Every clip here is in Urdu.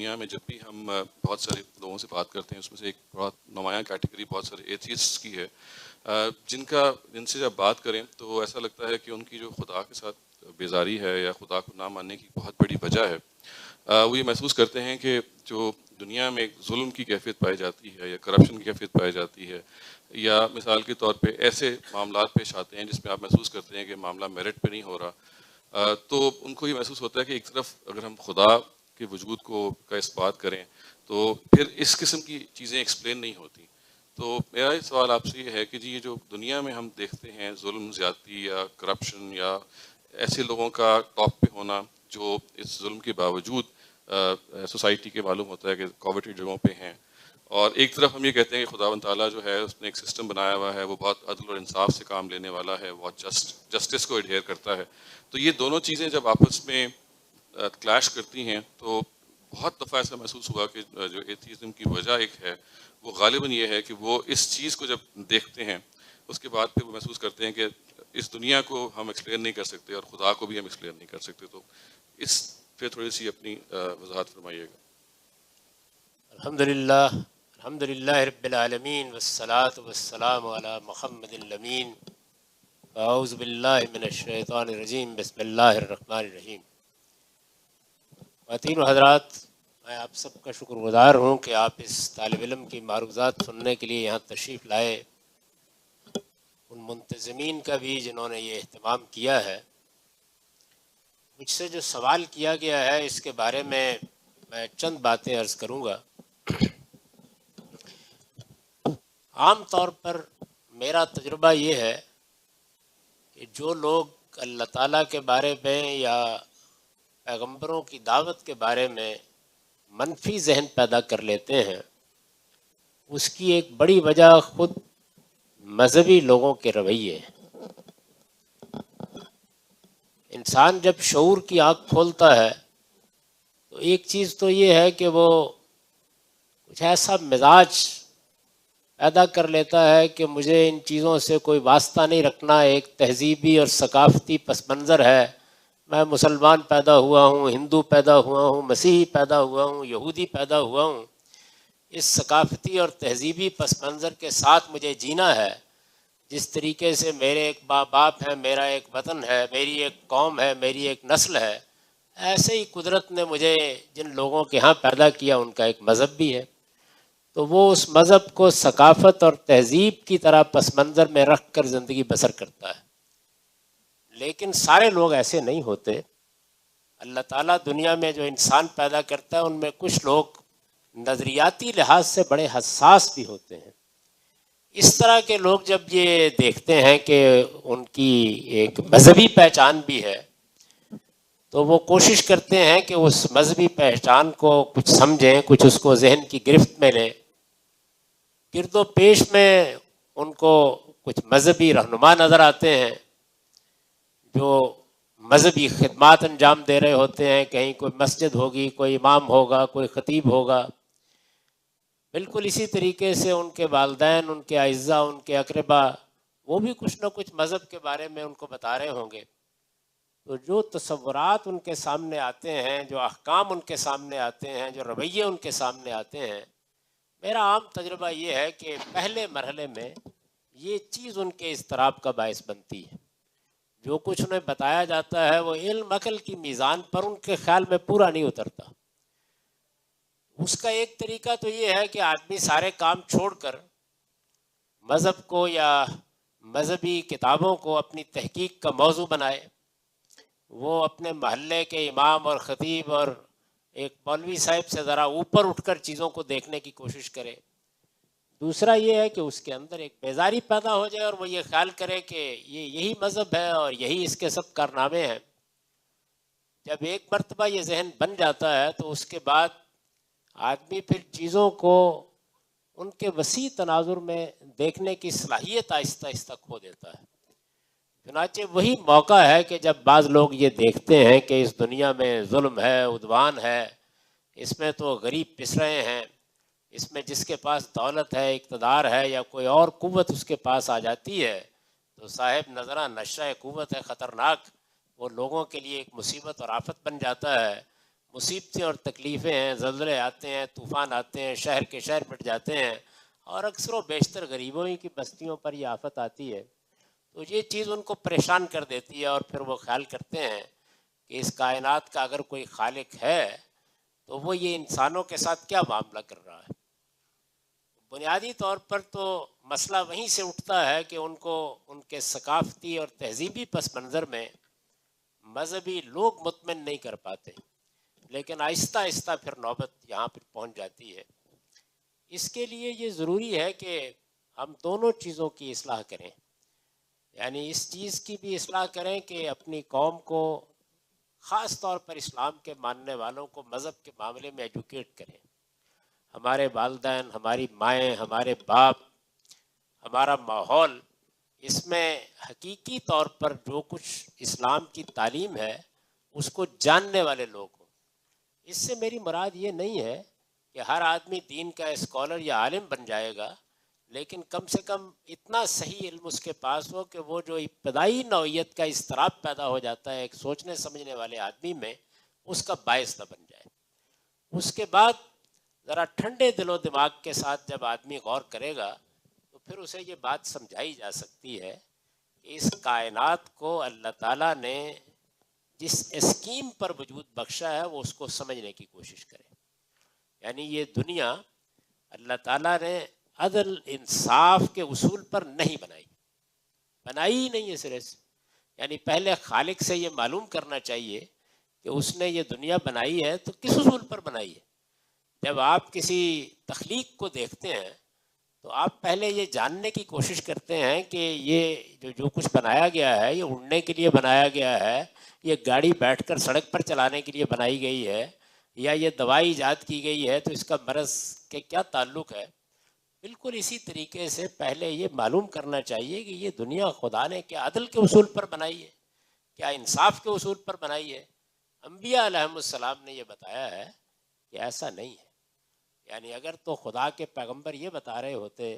دنیا میں جب بھی ہم بہت سارے لوگوں سے بات کرتے ہیں، اس میں سے ایک بہت نمایاں کیٹیگری بہت سارے ایتھیسٹس کی ہے، جن سے جب بات کریں تو ایسا لگتا ہے کہ ان کی جو خدا کے ساتھ بیزاری ہے یا خدا کو نہ ماننے کی بہت بڑی وجہ ہے، وہ یہ محسوس کرتے ہیں کہ جو دنیا میں ایک ظلم کی کیفیت پائی جاتی ہے یا کرپشن کی کیفیت پائی جاتی ہے، یا مثال کے طور پہ ایسے معاملات پیش آتے ہیں جس میں آپ محسوس کرتے ہیں کہ معاملہ میرٹ پہ نہیں ہو رہا، تو ان کو یہ محسوس ہوتا ہے کہ ایک طرف اگر ہم خدا کے وجود کا اس بات کریں تو پھر اس قسم کی چیزیں ایکسپلین نہیں ہوتی. تو میرا یہ سوال آپ سے یہ ہے کہ جی یہ جو دنیا میں ہم دیکھتے ہیں ظلم زیادتی یا کرپشن یا ایسے لوگوں کا ٹاپ پہ ہونا جو اس ظلم کے باوجود سوسائٹی کے معلوم ہوتا ہے کہ کوارٹی جگہوں پہ ہیں، اور ایک طرف ہم یہ کہتے ہیں کہ خداوند تعالیٰ جو ہے اس نے ایک سسٹم بنایا ہوا ہے، وہ بہت عدل اور انصاف سے کام لینے والا ہے، بہت جسٹس کو ایڈہیئر کرتا ہے. تو یہ دونوں چیزیں جب آپس میں کلیش کرتی ہیں تو بہت دفعہ ایسا محسوس ہوا کہ جو ایتھیزم کی وجہ ایک ہے وہ غالباً یہ ہے کہ وہ اس چیز کو جب دیکھتے ہیں اس کے بعد پھر وہ محسوس کرتے ہیں کہ اس دنیا کو ہم ایکسپلین نہیں کر سکتے اور خدا کو بھی ہم ایکسپلین نہیں کر سکتے. تو اس پہ تھوڑی سی اپنی وضاحت فرمائیے گا. الحمدللہ رب العالمین والصلاة والسلام علی محمد الامین. اعوذ باللہ من الشیطان الرجیم. بسم اللہ الرحمن الرحیم. خواتین و حضرات، میں آپ سب کا شکر گزار ہوں کہ آپ اس طالب علم کی معروضات سننے کے لیے یہاں تشریف لائے. ان منتظمین کا بھی جنہوں نے یہ اہتمام کیا ہے. مجھ سے جو سوال کیا گیا ہے اس کے بارے میں چند باتیں عرض کروں گا. عام طور پر میرا تجربہ یہ ہے کہ جو لوگ اللہ تعالیٰ کے بارے میں یا پیغمبروں کی دعوت کے بارے میں منفی ذہن پیدا کر لیتے ہیں، اس کی ایک بڑی وجہ خود مذہبی لوگوں کے رویے ہیں. انسان جب شعور کی آنکھ کھولتا ہے تو ایک چیز تو یہ ہے کہ وہ کچھ ایسا مزاج پیدا کر لیتا ہے کہ مجھے ان چیزوں سے کوئی واسطہ نہیں رکھنا. ایک تہذیبی اور ثقافتی پس منظر ہے. میں مسلمان پیدا ہوا ہوں، ہندو پیدا ہوا ہوں، مسیحی پیدا ہوا ہوں، یہودی پیدا ہوا ہوں. اس ثقافتی اور تہذیبی پس منظر کے ساتھ مجھے جینا ہے. جس طریقے سے میرے ایک ماں باپ ہے، میرا ایک وطن ہے، میری ایک قوم ہے، میری ایک نسل ہے، ایسے ہی قدرت نے مجھے جن لوگوں کے ہاں پیدا کیا ان کا ایک مذہب بھی ہے. تو وہ اس مذہب کو ثقافت اور تہذیب کی طرح پس منظر میں رکھ کر زندگی بسر کرتا ہے. لیکن سارے لوگ ایسے نہیں ہوتے. اللہ تعالیٰ دنیا میں جو انسان پیدا کرتا ہے ان میں کچھ لوگ نظریاتی لحاظ سے بڑے حساس بھی ہوتے ہیں. اس طرح کے لوگ جب یہ دیکھتے ہیں کہ ان کی ایک مذہبی پہچان بھی ہے تو وہ کوشش کرتے ہیں کہ اس مذہبی پہچان کو کچھ سمجھیں، کچھ اس کو ذہن کی گرفت میں لیں. گرد و پیش میں ان کو کچھ مذہبی رہنما نظر آتے ہیں جو مذہبی خدمات انجام دے رہے ہوتے ہیں. کہیں کوئی مسجد ہوگی، کوئی امام ہوگا، کوئی خطیب ہوگا. بالکل اسی طریقے سے ان کے والدین، ان کے اعزاء، ان کے اقربا، وہ بھی کچھ نہ کچھ مذہب کے بارے میں ان کو بتا رہے ہوں گے. تو جو تصورات ان کے سامنے آتے ہیں، جو احکام ان کے سامنے آتے ہیں، جو رویے ان کے سامنے آتے ہیں، میرا عام تجربہ یہ ہے کہ پہلے مرحلے میں یہ چیز ان کے اضطراب کا باعث بنتی ہے. جو کچھ انہیں بتایا جاتا ہے وہ علم عقل کی میزان پر ان کے خیال میں پورا نہیں اترتا. اس کا ایک طریقہ تو یہ ہے کہ آدمی سارے کام چھوڑ کر مذہب کو یا مذہبی کتابوں کو اپنی تحقیق کا موضوع بنائے. وہ اپنے محلے کے امام اور خطیب اور ایک مولوی صاحب سے ذرا اوپر اٹھ کر چیزوں کو دیکھنے کی کوشش کرے. دوسرا یہ ہے کہ اس کے اندر ایک بیزاری پیدا ہو جائے اور وہ یہ خیال کرے کہ یہی مذہب ہے اور یہی اس کے سب کارنامے ہیں. جب ایک مرتبہ یہ ذہن بن جاتا ہے تو اس کے بعد آدمی پھر چیزوں کو ان کے وسیع تناظر میں دیکھنے کی صلاحیت آہستہ آہستہ کھو دیتا ہے. چنانچہ وہی موقع ہے کہ جب بعض لوگ یہ دیکھتے ہیں کہ اس دنیا میں ظلم ہے، عدوان ہے، اس میں تو غریب پس رہے ہیں، اس میں جس کے پاس دولت ہے، اقتدار ہے یا کوئی اور قوت اس کے پاس آ جاتی ہے تو صاحب نظرہ نشہ قوت ہے خطرناک، وہ لوگوں کے لیے ایک مصیبت اور آفت بن جاتا ہے. مصیبتیں اور تکلیفیں ہیں، زلزلے آتے ہیں، طوفان آتے ہیں، شہر کے شہر مٹ جاتے ہیں، اور اکثر و بیشتر غریبوں ہی کی بستیوں پر یہ آفت آتی ہے، تو یہ چیز ان کو پریشان کر دیتی ہے، اور پھر وہ خیال کرتے ہیں کہ اس کائنات کا اگر کوئی خالق ہے تو وہ یہ انسانوں کے ساتھ کیا معاملہ کر رہا ہے۔ بنیادی طور پر تو مسئلہ وہیں سے اٹھتا ہے کہ ان کو ان کے ثقافتی اور تہذیبی پس منظر میں مذہبی لوگ مطمئن نہیں کر پاتے، لیکن آہستہ آہستہ پھر نوبت یہاں پہ پہنچ جاتی ہے۔ اس کے لیے یہ ضروری ہے کہ ہم دونوں چیزوں کی اصلاح کریں، یعنی اس چیز کی بھی اصلاح کریں کہ اپنی قوم کو، خاص طور پر اسلام کے ماننے والوں کو، مذہب کے معاملے میں ایجوکیٹ کریں۔ ہمارے والدین، ہماری مائیں، ہمارے باپ، ہمارا ماحول، اس میں حقیقی طور پر جو کچھ اسلام کی تعلیم ہے اس کو جاننے والے لوگ ہوں۔ اس سے میری مراد یہ نہیں ہے کہ ہر آدمی دین کا اسکالر یا عالم بن جائے گا، لیکن کم سے کم اتنا صحیح علم اس کے پاس ہو کہ وہ جو ابتدائی نوعیت کا اضطراب پیدا ہو جاتا ہے ایک سوچنے سمجھنے والے آدمی میں، اس کا باعث نہ بن جائے۔ اس کے بعد ذرا ٹھنڈے دل و دماغ کے ساتھ جب آدمی غور کرے گا تو پھر اسے یہ بات سمجھائی جا سکتی ہے کہ اس کائنات کو اللہ تعالیٰ نے جس اسکیم پر وجود بخشا ہے وہ اس کو سمجھنے کی کوشش کرے۔ یعنی یہ دنیا اللہ تعالیٰ نے عدل انصاف کے اصول پر نہیں بنائی ہی نہیں ہے سرے سے۔ یعنی پہلے خالق سے یہ معلوم کرنا چاہیے کہ اس نے یہ دنیا بنائی ہے تو کس اصول پر بنائی ہے۔ جب آپ کسی تخلیق کو دیکھتے ہیں تو آپ پہلے یہ جاننے کی کوشش کرتے ہیں کہ یہ جو کچھ بنایا گیا ہے یہ اڑنے کے لیے بنایا گیا ہے، یہ گاڑی بیٹھ کر سڑک پر چلانے کے لیے بنائی گئی ہے، یا یہ دوائی ایجاد کی گئی ہے تو اس کا مرض کے کیا تعلق ہے۔ بالکل اسی طریقے سے پہلے یہ معلوم کرنا چاہیے کہ یہ دنیا خدا نے کیا عدل کے اصول پر بنائی ہے، کیا انصاف کے اصول پر بنائی ہے۔ انبیاء علیہم السلام نے یہ بتایا ہے کہ ایسا نہیں ہے۔ یعنی اگر تو خدا کے پیغمبر یہ بتا رہے ہوتے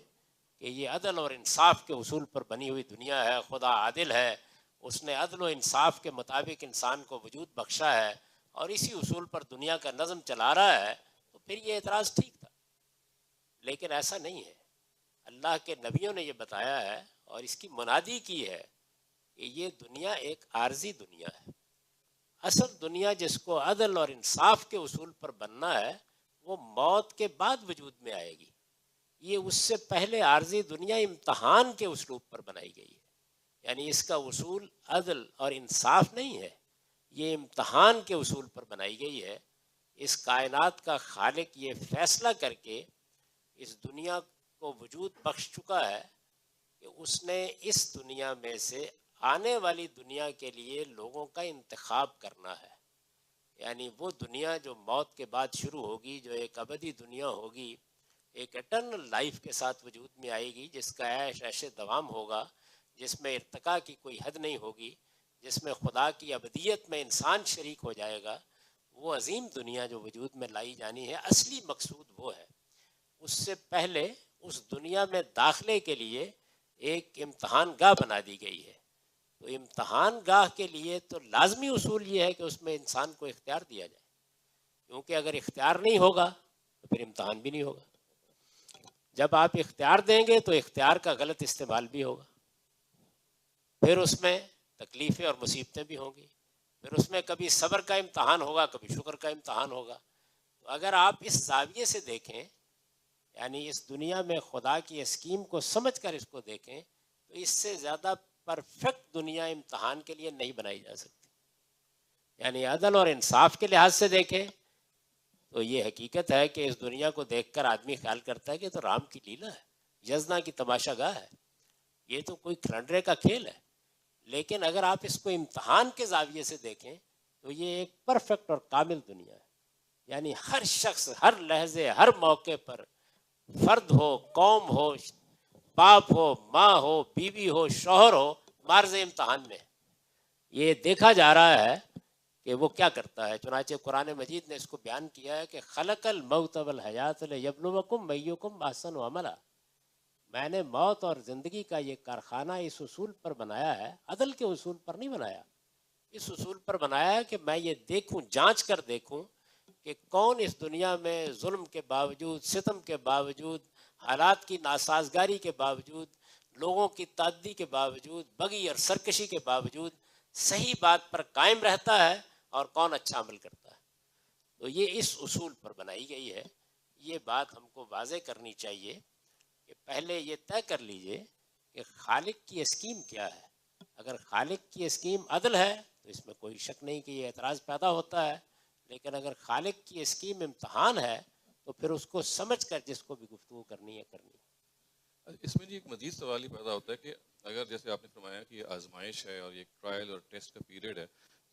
کہ یہ عدل اور انصاف کے اصول پر بنی ہوئی دنیا ہے، خدا عادل ہے، اس نے عدل و انصاف کے مطابق انسان کو وجود بخشا ہے اور اسی اصول پر دنیا کا نظم چلا رہا ہے، تو پھر یہ اعتراض ٹھیک تھا، لیکن ایسا نہیں ہے۔ اللہ کے نبیوں نے یہ بتایا ہے اور اس کی منادی کی ہے کہ یہ دنیا ایک عارضی دنیا ہے۔ اصل دنیا جس کو عدل اور انصاف کے اصول پر بننا ہے وہ موت کے بعد وجود میں آئے گی۔ یہ اس سے پہلے عارضی دنیا امتحان کے اسلوب پر بنائی گئی ہے، یعنی اس کا اصول عدل اور انصاف نہیں ہے، یہ امتحان کے اصول پر بنائی گئی ہے۔ اس کائنات کا خالق یہ فیصلہ کر کے اس دنیا کو وجود بخش چکا ہے کہ اس نے اس دنیا میں سے آنے والی دنیا کے لیے لوگوں کا انتخاب کرنا ہے۔ یعنی وہ دنیا جو موت کے بعد شروع ہوگی، جو ایک ابدی دنیا ہوگی، ایک اٹرنل لائف کے ساتھ وجود میں آئے گی، جس کا عیش دوام ہوگا، جس میں ارتقاء کی کوئی حد نہیں ہوگی، جس میں خدا کی ابدیت میں انسان شریک ہو جائے گا، وہ عظیم دنیا جو وجود میں لائی جانی ہے، اصلی مقصود وہ ہے۔ اس سے پہلے اس دنیا میں داخلے کے لیے ایک امتحان گاہ بنا دی گئی ہے۔ تو امتحان گاہ کے لیے تو لازمی اصول یہ ہے کہ اس میں انسان کو اختیار دیا جائے، کیونکہ اگر اختیار نہیں ہوگا تو پھر امتحان بھی نہیں ہوگا۔ جب آپ اختیار دیں گے تو اختیار کا غلط استعمال بھی ہوگا، پھر اس میں تکلیفیں اور مصیبتیں بھی ہوں گی، پھر اس میں کبھی صبر کا امتحان ہوگا، کبھی شکر کا امتحان ہوگا۔ تو اگر آپ اس زاویے سے دیکھیں، یعنی اس دنیا میں خدا کی اسکیم کو سمجھ کر اس کو دیکھیں، تو اس سے زیادہ پرفیکٹ دنیا امتحان کے لیے نہیں بنائی جا سکتی۔ یعنی عدل اور انصاف کے لحاظ سے دیکھیں تو یہ حقیقت ہے کہ اس دنیا کو دیکھ کر آدمی خیال کرتا ہے کہ تو رام کی لیلا ہے، یزنا کی تماشا گاہ ہے، یہ تو کوئی کھلنڈرے کا کھیل ہے۔ لیکن اگر آپ اس کو امتحان کے زاویے سے دیکھیں تو یہ ایک پرفیکٹ اور کامل دنیا ہے۔ یعنی ہر شخص، ہر لحظے، ہر موقع پر، فرد ہو، قوم ہو، باپ ہو، ماں ہو، بیوی ہو، شوہر ہو، معرض امتحان میں یہ دیکھا جا رہا ہے کہ وہ کیا کرتا ہے۔ چنانچہ قرآن مجید نے اس کو بیان کیا ہے کہ خلق الموت والحیات لیبلوکم ایکم احسن عملا، میں نے موت اور زندگی کا یہ کارخانہ اس اصول پر بنایا ہے، عدل کے اصول پر نہیں بنایا، اس اصول پر بنایا ہے کہ میں یہ دیکھوں، جانچ کر دیکھوں کہ کون اس دنیا میں ظلم کے باوجود، ستم کے باوجود، حالات کی ناسازگاری کے باوجود، لوگوں کی تعدی کے باوجود، بغی اور سرکشی کے باوجود صحیح بات پر قائم رہتا ہے اور کون اچھا عمل کرتا ہے. تو یہ اس اصول پر بنائی گئی ہے. یہ بات ہم کو واضح کرنی چاہیے کہ پہلے یہ طے کر لیجئے کہ خالق کی اسکیم کیا ہے. اگر خالق کی اسکیم عدل ہے تو اس میں کوئی شک نہیں کہ یہ اعتراض پیدا ہوتا ہے، لیکن اگر خالق کی اسکیم امتحان ہے تو پھر اس کو سمجھ کر جس کو بھی گفتگو کرنی ہے کرنی ہے. اس میں ایک مزید سوال ہی پیدا ہوتا ہے کہ اگر جیسے آپ نے فرمایا کہ یہ آزمائش ہے اور یہ ٹرائل اور ٹیسٹ کا پیریڈ ہے،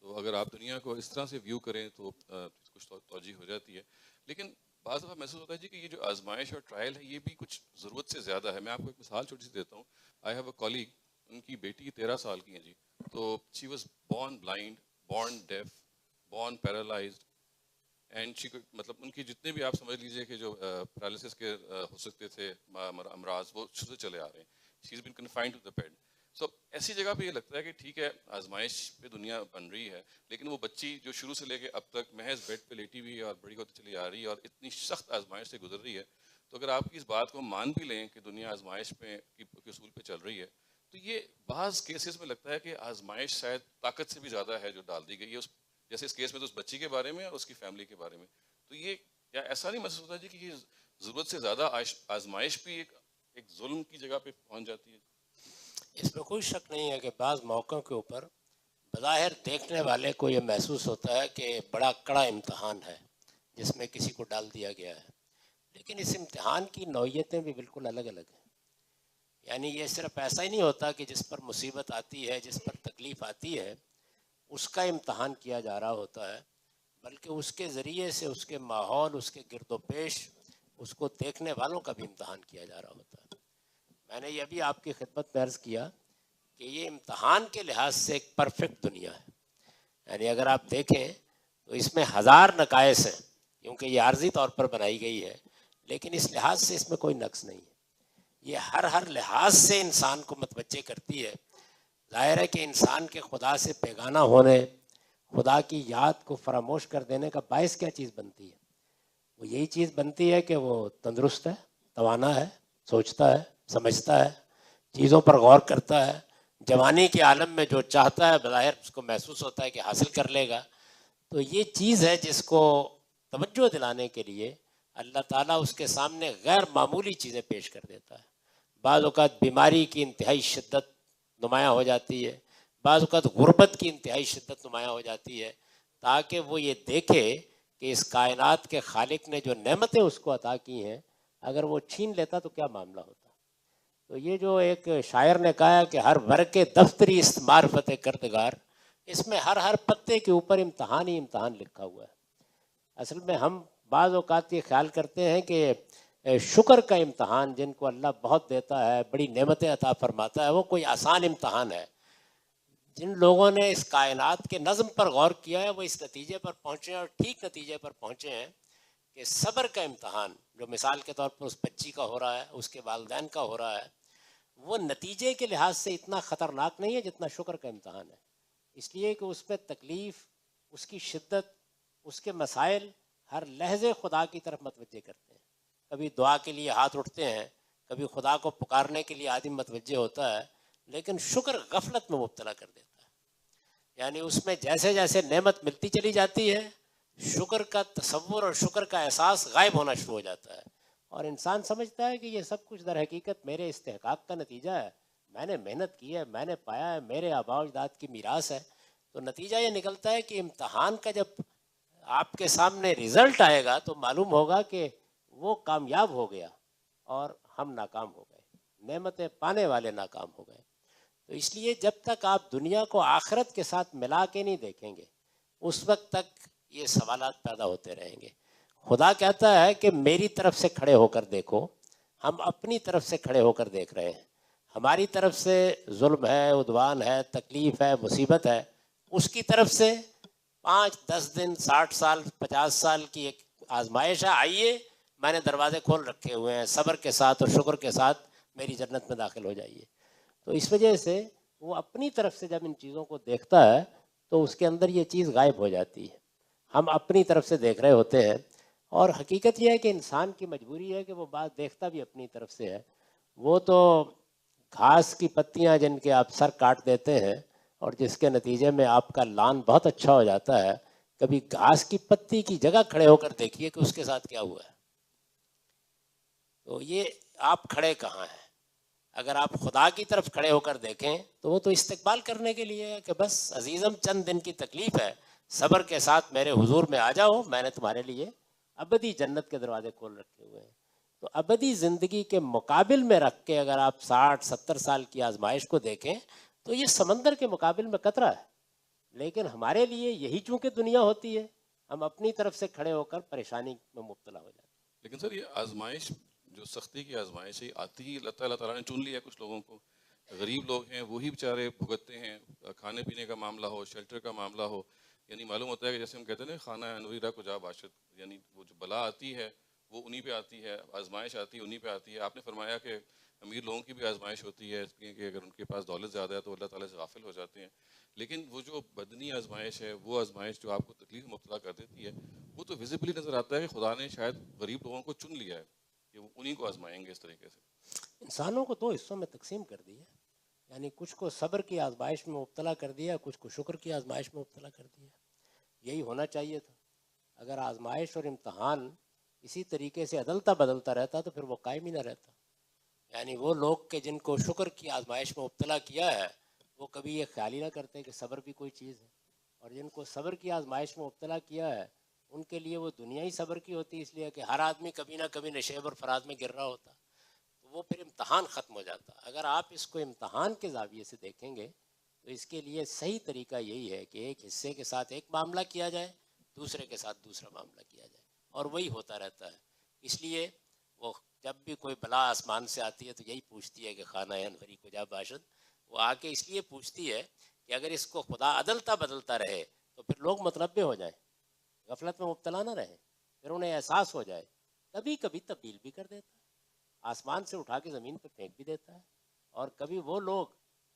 تو اگر آپ دنیا کو اس طرح سے ویو کریں تو کچھ توجہ ہو جاتی ہے. لیکن بعض دفعہ محسوس ہوتا ہے جی کہ یہ جو آزمائش اور ٹرائل ہے یہ بھی کچھ ضرورت سے زیادہ ہے. میں آپ کو ایک مثال چھوٹی سی دیتا ہوں. آئی ہیو اے کولیگ، ان کی بیٹی 13 سال کی ہیں جی. تو she was born blind, born deaf, born paralyzed, and she مطلب ان کی جتنے بھی آپ سمجھ لیجئے کہ جو پیرالسس کے ہو سکتے تھے امراض، وہ شروع سے چلے آ رہے ہیں. شی از بین کنفائنڈ ٹو دا بیڈ. سو ایسی جگہ پہ یہ لگتا ہے کہ ٹھیک ہے آزمائش پہ دنیا بن رہی ہے، لیکن وہ بچی جو شروع سے لے کے اب تک محض بیڈ پہ لیٹی ہوئی ہے اور بڑی ہوتی چلی آ رہی ہے اور اتنی سخت آزمائش سے گزر رہی ہے، تو اگر آپ کی اس بات کو مان بھی لیں کہ دنیا آزمائش پہ کے اصول پہ چل رہی ہے، تو یہ بعض کیسز میں لگتا ہے کہ آزمائش شاید طاقت سے بھی زیادہ ہے جو ڈال دی گئی ہے. جیسے اس کیس میں تو اس بچی کے بارے میں اور اس کی فیملی کے بارے میں. تو یہ کیا ایسا نہیں محسوس ہوتا جی کہ یہ ضرورت سے زیادہ آزمائش بھی ایک ظلم کی جگہ پہ پہنچ جاتی ہے؟ اس میں کوئی شک نہیں ہے کہ بعض موقعوں کے اوپر بظاہر دیکھنے والے کو یہ محسوس ہوتا ہے کہ بڑا کڑا امتحان ہے جس میں کسی کو ڈال دیا گیا ہے، لیکن اس امتحان کی نوعیتیں بھی بالکل الگ الگ ہیں. یعنی یہ صرف ایسا ہی نہیں ہوتا کہ جس پر مصیبت آتی ہے، جس پر تکلیف آتی ہے، اس کا امتحان کیا جا رہا ہوتا ہے، بلکہ اس کے ذریعے سے اس کے ماحول، اس کے گرد و پیش، اس کو دیکھنے والوں کا بھی امتحان کیا جا رہا ہوتا ہے. میں نے یہ بھی آپ کی خدمت میں عرض کیا کہ یہ امتحان کے لحاظ سے ایک پرفیکٹ دنیا ہے. یعنی اگر آپ دیکھیں تو اس میں ہزار نقائص ہیں، کیونکہ یہ عارضی طور پر بنائی گئی ہے، لیکن اس لحاظ سے اس میں کوئی نقص نہیں ہے. یہ ہر لحاظ سے انسان کو متوجہ کرتی ہے. ظاہر ہے کہ انسان کے خدا سے بیگانہ ہونے، خدا کی یاد کو فراموش کر دینے کا باعث کیا چیز بنتی ہے؟ وہ یہی چیز بنتی ہے کہ وہ تندرست ہے، توانا ہے، سوچتا ہے، سمجھتا ہے، چیزوں پر غور کرتا ہے، جوانی کے عالم میں جو چاہتا ہے بظاہر اس کو محسوس ہوتا ہے کہ حاصل کر لے گا. تو یہ چیز ہے جس کو توجہ دلانے کے لیے اللہ تعالیٰ اس کے سامنے غیر معمولی چیزیں پیش کر دیتا ہے. بعض اوقات بیماری کی انتہائی شدت نمایاں ہو جاتی ہے، بعض اوقات غربت کی انتہائی شدت نمایاں ہو جاتی ہے، تاکہ وہ یہ دیکھے کہ اس کائنات کے خالق نے جو نعمتیں اس کو عطا کی ہیں اگر وہ چھین لیتا تو کیا معاملہ ہوتا. تو یہ جو ایک شاعر نے کہا کہ ہر ورق دفتری است معرفت کردگار، اس میں ہر پتے کے اوپر امتحان ہی امتحان لکھا ہوا ہے. اصل میں ہم بعض اوقات یہ خیال کرتے ہیں کہ شکر کا امتحان جن کو اللہ بہت دیتا ہے، بڑی نعمتیں عطا فرماتا ہے، وہ کوئی آسان امتحان ہے. جن لوگوں نے اس کائنات کے نظم پر غور کیا ہے وہ اس نتیجے پر پہنچے ہیں، اور ٹھیک نتیجے پر پہنچے ہیں کہ صبر کا امتحان جو مثال کے طور پر اس بچی کا ہو رہا ہے، اس کے والدین کا ہو رہا ہے، وہ نتیجے کے لحاظ سے اتنا خطرناک نہیں ہے جتنا شکر کا امتحان ہے. اس لیے کہ اس میں تکلیف، اس کی شدت، اس کے مسائل ہر لحظے خدا کی طرف متوجہ کرتے ہیں. کبھی دعا کے لیے ہاتھ اٹھتے ہیں، کبھی خدا کو پکارنے کے لیے آدمی متوجہ ہوتا ہے، لیکن شکر غفلت میں مبتلا کر دیتا ہے. یعنی اس میں جیسے جیسے نعمت ملتی چلی جاتی ہے، شکر کا تصور اور شکر کا احساس غائب ہونا شروع ہو جاتا ہے، اور انسان سمجھتا ہے کہ یہ سب کچھ در حقیقت میرے استحقاق کا نتیجہ ہے، میں نے محنت کی ہے، میں نے پایا ہے، میرے آباء و اجداد کی میراث ہے. تو نتیجہ یہ نکلتا ہے کہ امتحان کا جب آپ کے سامنے رزلٹ آئے گا تو معلوم ہوگا کہ وہ کامیاب ہو گیا اور ہم ناکام ہو گئے، نعمتیں پانے والے ناکام ہو گئے. تو اس لیے جب تک آپ دنیا کو آخرت کے ساتھ ملا کے نہیں دیکھیں گے اس وقت تک یہ سوالات پیدا ہوتے رہیں گے. خدا کہتا ہے کہ میری طرف سے کھڑے ہو کر دیکھو، ہم اپنی طرف سے کھڑے ہو کر دیکھ رہے ہیں. ہماری طرف سے ظلم ہے، عدوان ہے، تکلیف ہے، مصیبت ہے. اس کی طرف سے 5-10 دن، 60 سال، 50 سال کی ایک آزمائش ہے، آئیے میں نے دروازے کھول رکھے ہوئے ہیں، صبر کے ساتھ اور شکر کے ساتھ میری جنت میں داخل ہو جائیے. تو اس وجہ سے وہ اپنی طرف سے جب ان چیزوں کو دیکھتا ہے تو اس کے اندر یہ چیز غائب ہو جاتی ہے. ہم اپنی طرف سے دیکھ رہے ہوتے ہیں، اور حقیقت یہ ہے کہ انسان کی مجبوری ہے کہ وہ بات دیکھتا بھی اپنی طرف سے ہے. وہ تو گھاس کی پتیاں جن کے آپ سر کاٹ دیتے ہیں اور جس کے نتیجے میں آپ کا لان بہت اچھا ہو جاتا ہے، کبھی گھاس کی پتی کی جگہ کھڑے ہو کر دیکھیے کہ اس کے ساتھ کیا ہوا ہے. تو یہ آپ کھڑے کہاں ہیں؟ اگر آپ خدا کی طرف کھڑے ہو کر دیکھیں تو وہ تو استقبال کرنے کے لیے ہے کہ بس عزیزم چند دن کی تکلیف ہے، صبر کے ساتھ میرے حضور میں آ جاؤ، میں نے تمہارے لیے ابدی جنت کے دروازے کھول رکھے ہوئے ہیں. تو ابدی زندگی کے مقابل میں رکھ کے اگر آپ 60-70 سال کی آزمائش کو دیکھیں تو یہ سمندر کے مقابل میں قطرہ ہے. لیکن ہمارے لیے یہی چونکہ دنیا ہوتی ہے، ہم اپنی طرف سے کھڑے ہو کر پریشانی میں مبتلا ہو جاتے ہیں. لیکن سر یہ آزمائش جو سختی کی آزمائش ہے آتی ہی اللہ تعالیٰ نے چن لیا کچھ لوگوں کو. غریب لوگ ہیں وہی بیچارے بھگتتے ہیں، کھانے پینے کا معاملہ ہو، شیلٹر کا معاملہ ہو. یعنی معلوم ہوتا ہے کہ جیسے ہم کہتے ہیں نا خانہ انوریرا کو جا باشد، یعنی وہ جو بلا آتی ہے وہ انہی پہ آتی ہے، آزمائش آتی ہے انہی پہ آتی ہے. آپ نے فرمایا کہ امیر لوگوں کی بھی آزمائش ہوتی ہے کہ اگر ان کے پاس دولت زیادہ ہے تو اللہ تعالیٰ سے غافل ہو جاتے ہیں. لیکن وہ جو بدنی آزمائش ہے، وہ آزمائش جو آپ کو تکلیف مبتلا کر دیتی ہے، وہ تو ویزیبلی نظر آتا ہے کہ خدا نے شاید غریب لوگوں کو چن لیا ہے کہ وہ انہی کو آزمائیں گے اس طریقے سے. انسانوں کو 2 حصوں میں تقسیم کر دی ہے، یعنی کچھ کو صبر کی آزمائش میں مبتلا کر دیا، کچھ کو شکر کی آزمائش میں مبتلا کر دیا. یہی ہونا چاہیے تھا. اگر آزمائش اور امتحان اسی طریقے سے عدلتا بدلتا رہتا تو پھر وہ قائم ہی نہ رہتا. یعنی وہ لوگ کہ جن کو شکر کی آزمائش میں مبتلا کیا ہے وہ کبھی یہ خیال ہی نہ کرتے کہ صبر بھی کوئی چیز ہے، اور جن کو صبر کی آزمائش میں مبتلا کیا ہے ان کے لیے وہ دنیا ہی صبر کی ہوتی، اس لیے کہ ہر آدمی کبھی نہ کبھی نشیب اور فراز میں گر رہا ہوتا. تو وہ پھر امتحان ختم ہو جاتا. اگر آپ اس کو امتحان کے زاویے سے دیکھیں گے تو اس کے لیے صحیح طریقہ یہی ہے کہ ایک حصے کے ساتھ ایک معاملہ کیا جائے، دوسرے کے ساتھ دوسرا معاملہ کیا جائے، اور وہی ہوتا رہتا ہے. اس لیے وہ جب بھی کوئی بلا آسمان سے آتی ہے تو یہی پوچھتی ہے کہ خانہ انوری کو جا باشد. وہ آ کے اس لیے پوچھتی ہے کہ اگر اس کو خدا عدلتا بدلتا رہے تو پھر لوگ متنبع ہو جائیں، غفلت میں مبتلا نہ رہیں، پھر انہیں احساس ہو جائے. کبھی کبھی تبدیل بھی کر دیتا ہے، آسمان سے اٹھا کے زمین پہ پھینک بھی دیتا ہے. اور کبھی وہ لوگ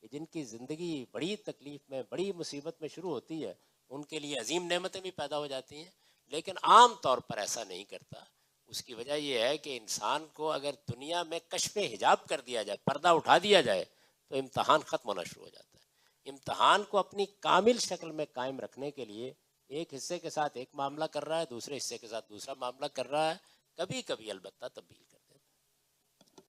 کہ جن کی زندگی بڑی تکلیف میں، بڑی مصیبت میں شروع ہوتی ہے، ان کے لیے عظیم نعمتیں بھی پیدا ہو جاتی ہیں. لیکن عام طور پر ایسا نہیں کرتا. اس کی وجہ یہ ہے کہ انسان کو اگر دنیا میں کشف حجاب کر دیا جائے، پردہ اٹھا دیا جائے، تو امتحان ختم ہونا شروع ہو جاتا ہے. امتحان کو اپنی کامل شکل میں قائم رکھنے کے لیے ایک حصے کے ساتھ ایک معاملہ کر رہا ہے، دوسرے حصے کے ساتھ دوسرا معاملہ کر رہا ہے، کبھی کبھی البتہ تبدیل